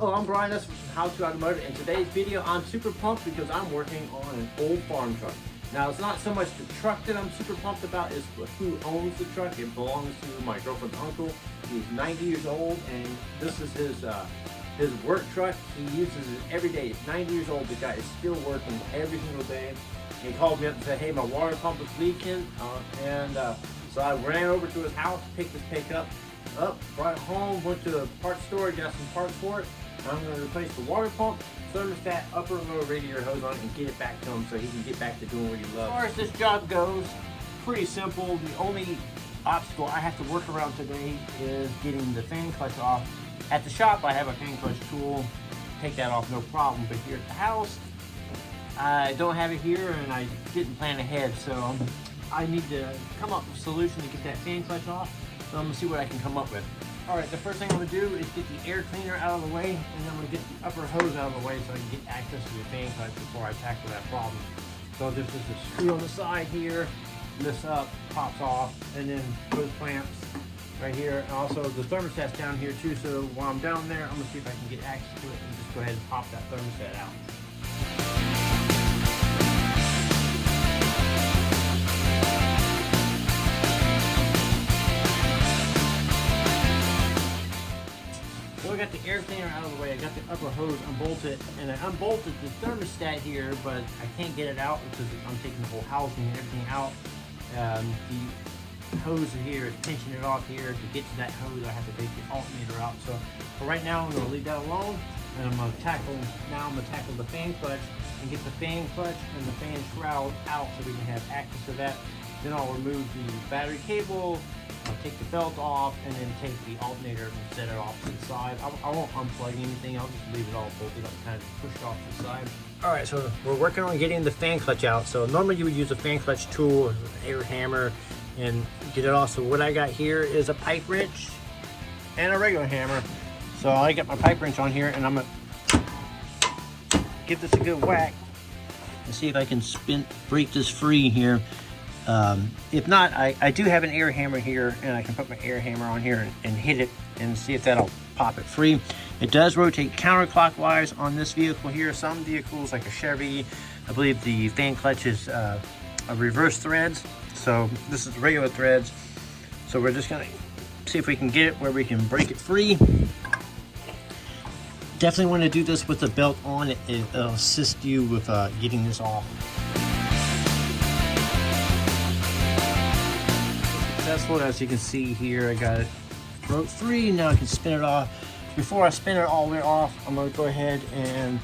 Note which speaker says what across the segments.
Speaker 1: Hello, I'm Brian. That's How to Automotive. In today's video, I'm super pumped because I'm working on an old farm truck. Now, it's not so much the truck that I'm super pumped about, it's who owns the truck. It belongs to my girlfriend's uncle. He's 90 years old, and this is his work truck. He uses it every day. He's 90 years old. The guy is still working every single day. He called me up and said, hey, my water pump is leaking. So I ran over to his house, picked his pickup up, brought it home, went to the parts store, got some parts for it. I'm going to replace the water pump, thermostat, upper and lower radiator hose on it, and get it back to him so he can get back to doing what he loves. As far as this job goes, pretty simple. The only obstacle I have to work around today is getting the fan clutch off. At the shop, I have a fan clutch tool. Take that off, no problem. But here at the house, I don't have it here, and I didn't plan ahead, so I need to come up with a solution to get that fan clutch off. So I'm gonna see what I can come up with. All right, the first thing I'm gonna do is get the air cleaner out of the way, and then I'm gonna get the upper hose out of the way so I can get access to the fan clutch before I tackle that problem. So there's just a screw on the side here, lifts up, pops off, and then hose clamps right here. And also the thermostat's down here too, so while I'm down there, I'm gonna see if I can get access to it and just go ahead and pop that thermostat out. So I got the air cleaner out of the way, I got the upper hose unbolted, and I unbolted the thermostat here, but I can't get it out because I'm taking the whole housing and everything out. The hose here is pinching it off here. To get to that hose, I have to take the alternator out. So for right now, I'm going to leave that alone, and I'm going to tackle the fan clutch and get the fan clutch and the fan shroud out so we can have access to that. Then I'll remove the battery cable, I'll take the belt off, and then take the alternator and set it off to the side. I won't unplug anything, I'll just leave it all bolted up, kind of pushed off to the side. All right, so we're working on getting the fan clutch out. So normally you would use a fan clutch tool, an air hammer, and get it off. So what I got here is a pipe wrench and a regular hammer. So I got my pipe wrench on here, and I'm gonna give this a good whack and see if I can break this free here. If not, I do have an air hammer here, and I can put my air hammer on here and hit it and see if that'll pop it free. It does rotate counterclockwise on this vehicle here. Some vehicles, like a Chevy, I believe the fan clutch is a reverse threads. So this is regular threads. So we're just gonna see if we can get it where we can break it free. Definitely want to do this with the belt on. It'll assist you with getting this off. Successful, as you can see here, I got it broke free. Now I can spin it off. Before I spin it all the way off, I'm going to go ahead and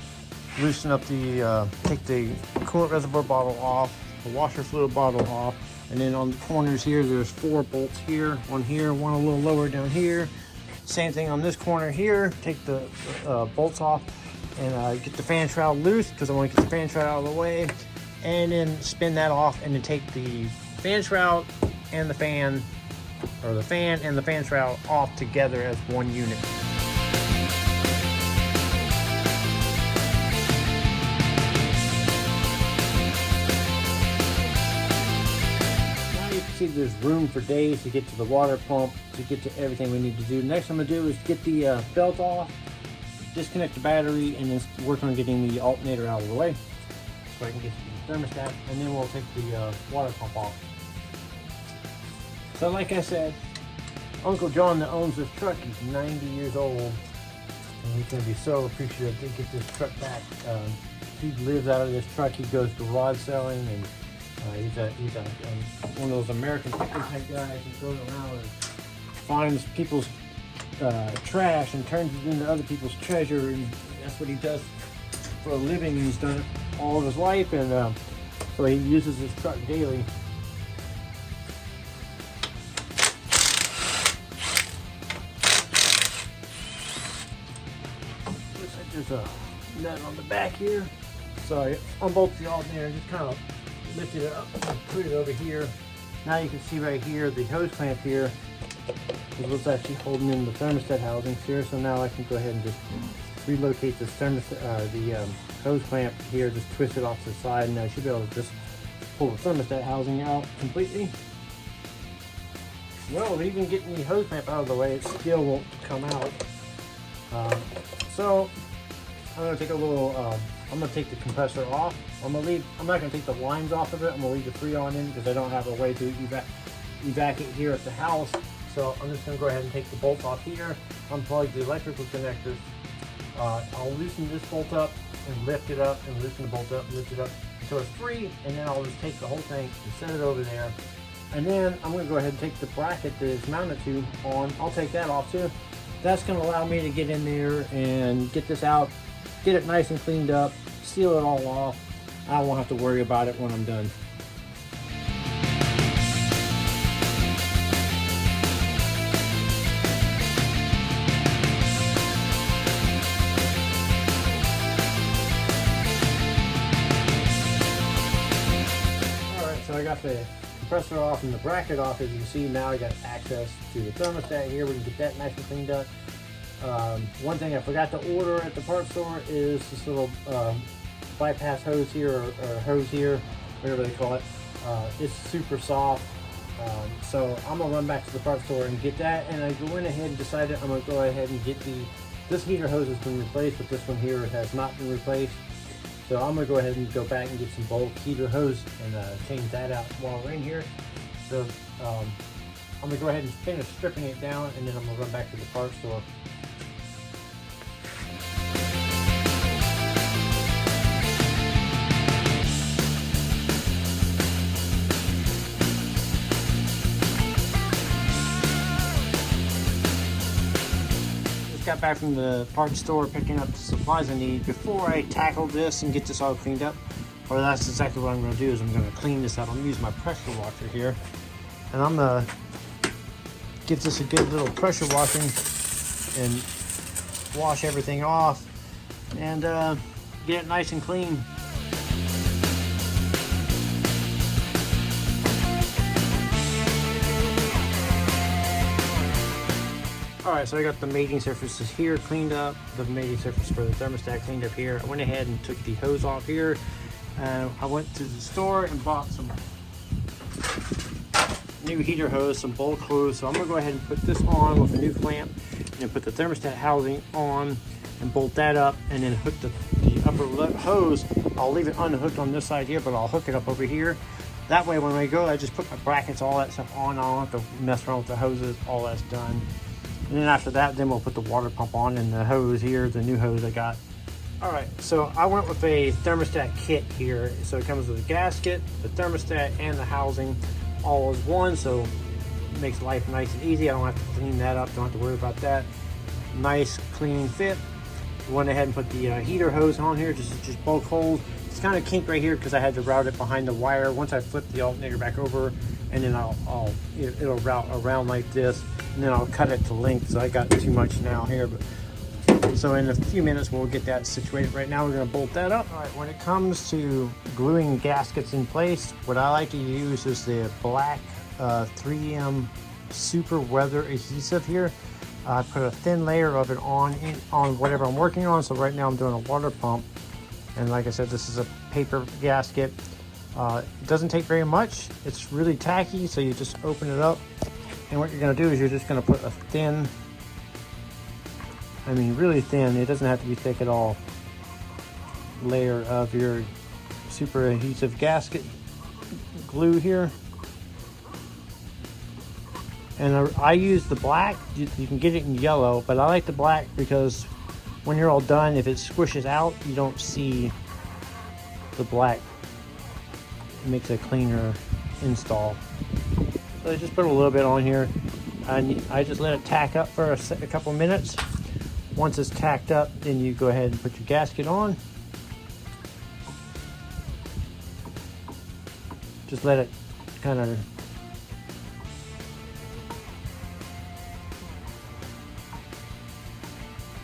Speaker 1: loosen up the take the coolant reservoir bottle off, the washer fluid bottle off, and then on the corners here there's 4 bolts here, one a little lower down here. Same thing on this corner here. Take the bolts off and get the fan shroud loose because I want to get the fan shroud out of the way, and then spin that off, and then take the fan shroud and the fan, or the fan and the fan shroud off together as one unit. Now you can see there's room for days to get to the water pump, to get to everything we need to do. Next I'm going to do is get the belt off, disconnect the battery, and then work on getting the alternator out of the way so I can get to the thermostat, and then we'll take the water pump off. So like I said, Uncle John that owns this truck, he's 90 years old, and he's going to be so appreciative to get this truck back. He lives out of this truck. He goes garage selling, and he's one of those American picker type guys. He goes around and finds people's trash and turns it into other people's treasure, and that's what he does for a living. He's done it all of his life, and so he uses this truck daily. There's a nut on the back here. So I unbolt the alternator, just kind of lifted it up and put it over here. Now you can see right here, the hose clamp here is what's actually holding in the thermostat housings here. So now I can go ahead and just relocate this the hose clamp here, just twist it off to the side, and I should be able to just pull the thermostat housing out completely. Well, even getting the hose clamp out of the way, it still won't come out. So I'm gonna take a little. I'm gonna take the compressor off. I'm not gonna take the lines off of it. I'm gonna leave the Freon in because I don't have a way to evacuate here at the house. So I'm just gonna go ahead and take the bolts off here, unplug the electrical connectors. I'll loosen this bolt up and lift it up, and loosen the bolt up and lift it up until it's free, and then I'll just take the whole thing and set it over there. And then I'm gonna go ahead and take the bracket that it's mounted to on. I'll take that off too. That's gonna allow me to get in there and get this out, get it nice and cleaned up, seal it all off. I won't have to worry about it when I'm done. So I got the compressor off and the bracket off. As you can see, now I got access to the thermostat here. We can get that nice and cleaned up. One thing I forgot to order at the parts store is this little bypass hose here, or hose here, whatever they call it. It's super soft. So I'm gonna run back to the parts store and get that. And I went ahead and decided I'm gonna go ahead and get this heater hose has been replaced, but this one here has not been replaced. So I'm gonna go ahead and go back and get some bulk heater hose and change that out while we're in here. So I'm gonna go ahead and finish stripping it down, and then I'm gonna run back to the parts store. Got back from the parts store picking up the supplies I need. Before I tackle this and get this all cleaned up, or that's exactly what I'm going to do, is I'm going to clean this out. I'm going to use my pressure washer here, and I'm going to give this a good little pressure washing and wash everything off and get it nice and clean. Alright, so I got the mating surfaces here cleaned up, the mating surface for the thermostat cleaned up here. I went ahead and took the hose off here. I went to the store and bought some new heater hose, some bulk hose. So I'm going to go ahead and put this on with a new clamp, and then put the thermostat housing on and bolt that up, and then hook the upper hose. I'll leave it unhooked on this side here, but I'll hook it up over here. That way when I go, I just put my brackets, all that stuff on. I don't have to mess around with the hoses, all that's done. And then after that, then we'll put the water pump on and the hose here, the new hose I got. All right, so I went with a thermostat kit here. So it comes with a gasket, the thermostat, and the housing all as one. So it makes life nice and easy. I don't have to clean that up, don't have to worry about that. Nice, clean fit. Went ahead and put the heater hose on here, just bulk holes. It's kind of kinked right here because I had to route it behind the wire. Once I flip the alternator back over, and then it'll route around like this, and then I'll cut it to length. So I got too much now here, but so in a few minutes we'll get that situated. Right now we're going to bolt that up. All right, when it comes to gluing gaskets in place, what I like to use is the black 3M super weather adhesive here. I put a thin layer of it on whatever I'm working on. So right now I'm doing a water pump, and like I said, this is a paper gasket. It doesn't take very much. It's really tacky, so you just open it up, and what you're going to do is you're just going to put a thin, I mean really thin, it doesn't have to be thick at all, layer of your super adhesive gasket glue here. And I use the black. You can get it in yellow, but I like the black because when you're all done, if it squishes out, you don't see the black. It makes a cleaner install. So I just put a little bit on here, and I just let it tack up for a couple minutes. Once it's tacked up, then you go ahead and put your gasket on. Just let it kind of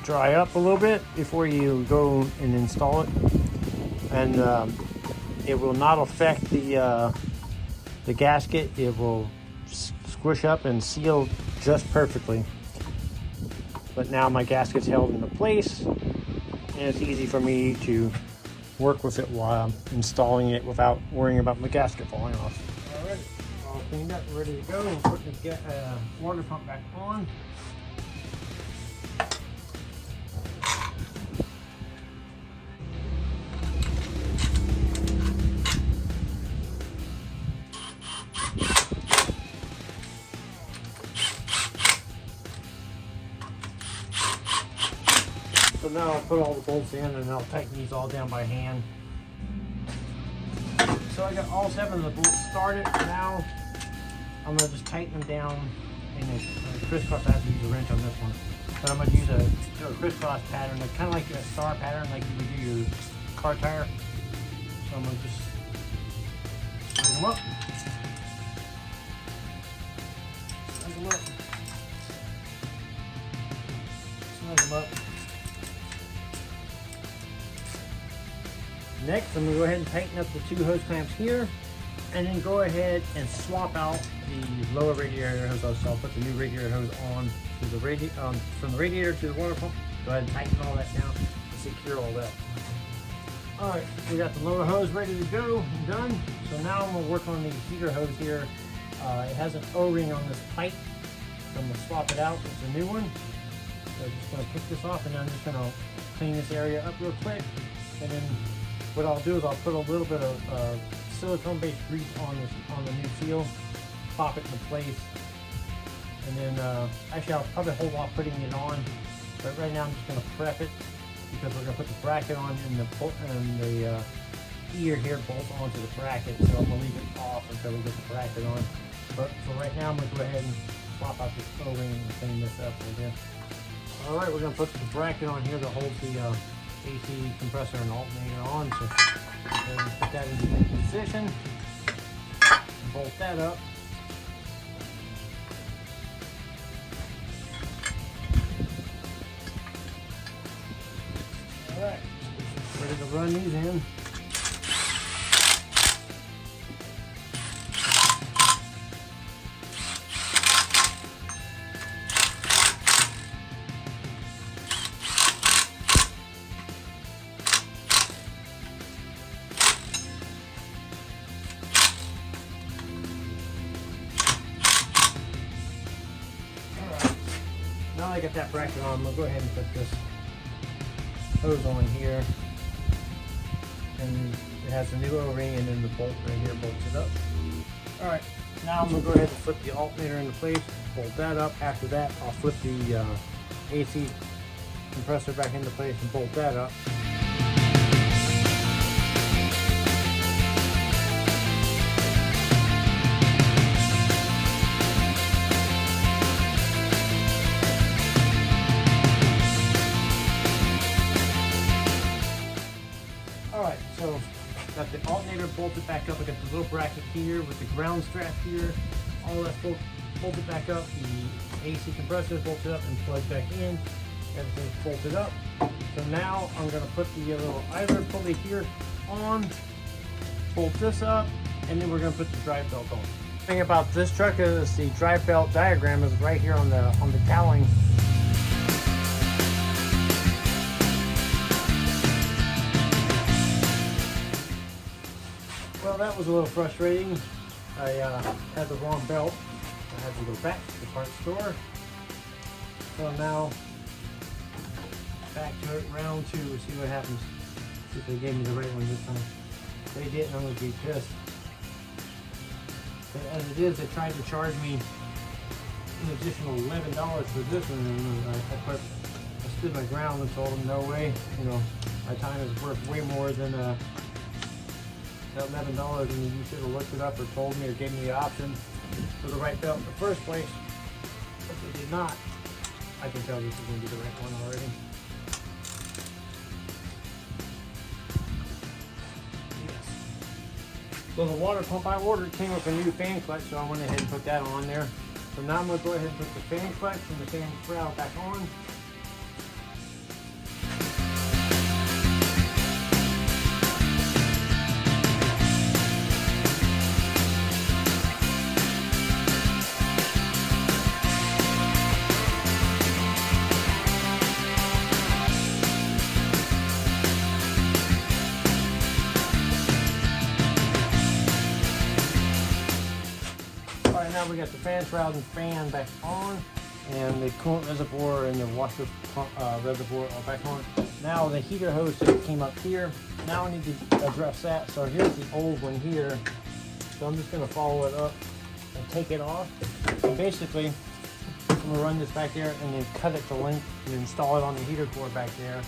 Speaker 1: dry up a little bit before you go and install it, and it will not affect the gasket. It will squish up and seal just perfectly. But now my gasket's held into place, and it's easy for me to work with it while I'm installing it without worrying about my gasket falling off. Alright, all cleaned up, ready to go. Put the water pump back on. So now I'll put all the bolts in and I'll tighten these all down by hand. So I got all 7 of the bolts started. Now I'm going to just tighten them down in a crisscross. I have to use a wrench on this one. But I'm going to use a crisscross pattern, kind of like a star pattern like you would do your car tire. So I'm going to just snug them up. Snug them up. Snug them up. Next, I'm going to go ahead and tighten up the 2 hose clamps here, and then go ahead and swap out the lower radiator hose. So I'll put the new radiator hose on to the from the radiator to the water pump. Go ahead and tighten all that down and secure all that. All right, we got the lower hose ready to go and done. So now I'm going to work on the heater hose here. It has an O-ring on this pipe, so I'm going to swap it out. It's a new one. So I'm just going to pick this off, and I'm just going to clean this area up real quick, and then what I'll do is I'll put a little bit of silicone-based grease on the new seal, pop it into place, and then actually I'll probably hold off putting it on. But right now I'm just going to prep it because we're going to put the bracket on and the ear here bolts onto the bracket. So I'm going to leave it off until we get the bracket on. But for right now I'm going to go ahead and swap out this O-ring and clean this up a little bit. All right, we're going to put the bracket on here that holds the AC compressor and alternator on. So go ahead and put that into position. Bolt that up. All right, ready to run these in. Now I got that bracket on, I'm going to go ahead and put this hose on here. And it has a new O-ring, and then the bolt right here bolts it up. Alright, now I'm going to go ahead and flip the alternator into place, bolt that up. After that, I'll flip the AC compressor back into place and bolt that up. Alright, so got the alternator bolted back up. I got the little bracket here with the ground strap here. All that's bolted back up. The AC compressor is bolted up and plugged back in. Everything's bolted up. So now I'm going to put the little idler pulley here on, bolt this up, and then we're going to put the drive belt on. The thing about this truck is the drive belt diagram is right here on the cowling. Well, that was a little frustrating. I had the wrong belt. I had to go back to the parts store. So now, back to it, round 2, see what happens. See if they gave me the right one this time. If they didn't, I'm going to be pissed. But as it is, they tried to charge me an additional $11 for this one, and I stood my ground and told them, no way, you know, my time is worth way more than that $11, and you should have looked it up or told me or gave me the option for the right belt in the first place. But they did not. I can tell this is going to be the right one already. Yes. So the water pump I ordered came with a new fan clutch, so I went ahead and put that on there. So now I'm going to go ahead and put the fan clutch and the fan shroud back on. Now we got the fan shroud and fan back on, and the coolant reservoir and the washer pump, reservoir are back on. Now the heater hose just came up here. Now I need to address that. So here's the old one here. So I'm just going to follow it up and take it off. And basically, I'm gonna run this back there and then cut it to length and install it on the heater cord back there.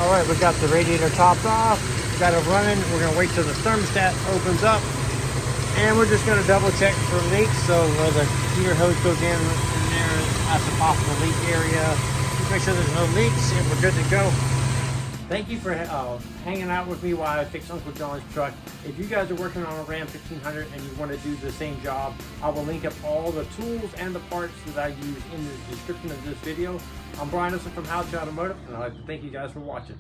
Speaker 1: All right, we got the radiator topped off. We got it running. We're gonna wait till the thermostat opens up, and we're just gonna double check for leaks. So where the heater hose goes in there, that's a possible leak area. Just make sure there's no leaks, and we're good to go. Thank you for hanging out with me while I fix Uncle John's truck. If you guys are working on a Ram 1500 and you want to do the same job, I will link up all the tools and the parts that I use in the description of this video. I'm Brian Olson from How to Automotive, and I'd like to thank you guys for watching.